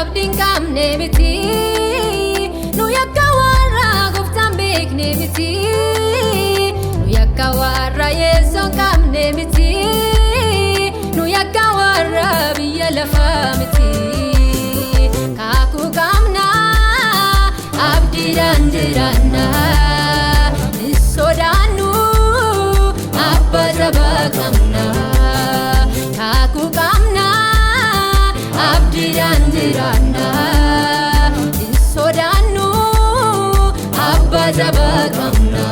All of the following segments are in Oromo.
abdiin qabne miti nu yakka warra gooftaan beekne miti nu yakka warra Yesuun qabne miti nu yakka warra biyya lafaa miti kaakuu qabna abdiidhaan jiraanna hin sodaannu abba jabaa qabna kaakuu qabna abdiidhaan jiraanna hin sodaannu abba jabaa qabna.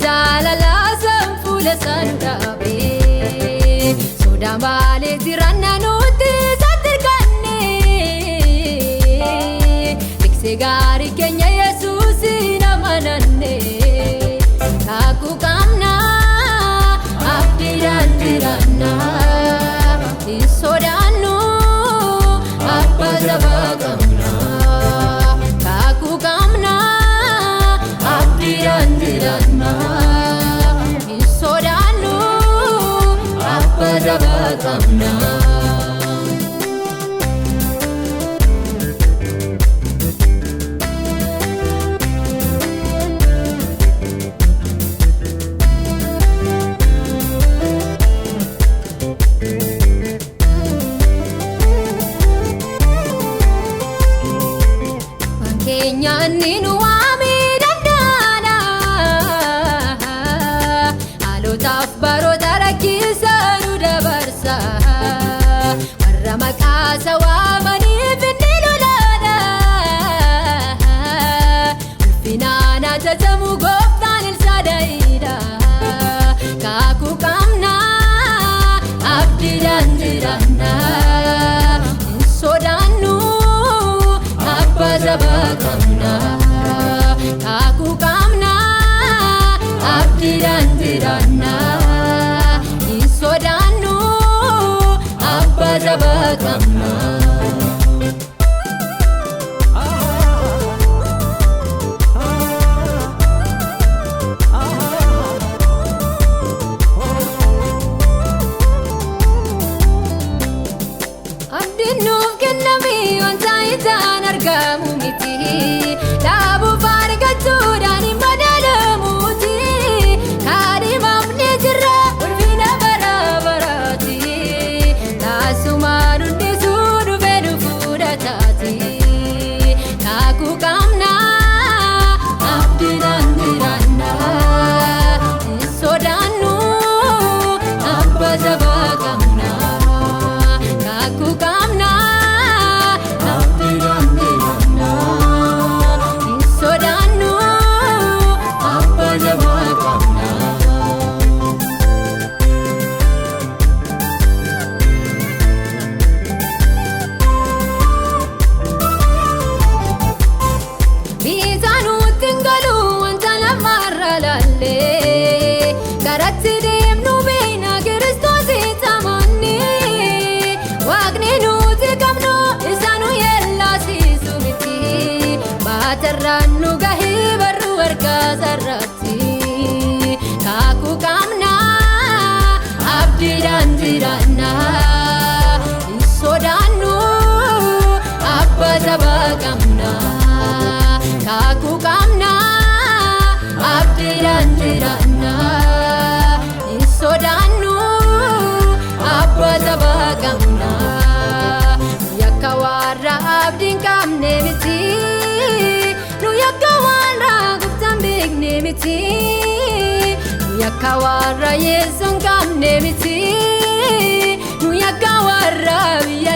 Jalala sanfula sandabe soda male tiranna nuti satirkanne tikse gari kenya Yesus namananne kaku kamna abdiidhaan jiraanna sodaannu abba jabaa qabna kaku kamna abdiidhaan jiraanna sodaannu abba jabaa qabna. Keenya inni nu waamii dandaana haalootaaf baroota rakkisaa nu dabarsa warra maqaasa waamaniif inni lolaadha ulfinaan ajajamu gooftaan Elsaadaayidha kaakuu qabna abdiidhaan jiraanna hin sodaannu abba jabaa qabna kaakuu qabna abdiidhaan jiraanna hin sodaannu abba jabaa qabna. Abdiin nuuf kenname wanta itaan argamu miti dhaabuuf argachuudhaan hin madaalamuuti kaadhimamne jirra ulfina bara baraati taasumaan hundisuu dhufee nu fudhataati kaakuu qabna abdiidhaan jiraanna hin sodaannu abba jabaa qabna kaakuu qabna abdiidhaan jiraanna hin sodaannu abba jabaa qabna. Biisaa nutti hin galu wanta lafarra laallee garatti deemnu beekna Kiristoositti amanne waaqni nuti qabnu isa nu yellaasiisu miti baatarraan nu gahee barru harkaasarratti kaakuu qabna abdiidhaan jiraanna hin sodaannu abba jabaa qabna kaakuu qabna abdiidhaan jiraanna hin sodaannu abba jabaa qabna yakka warra abdiin qabne miti nu yakka warra gooftaan beekne miti nu yakka warra Yesuun qabne miti nu yakka warra biyya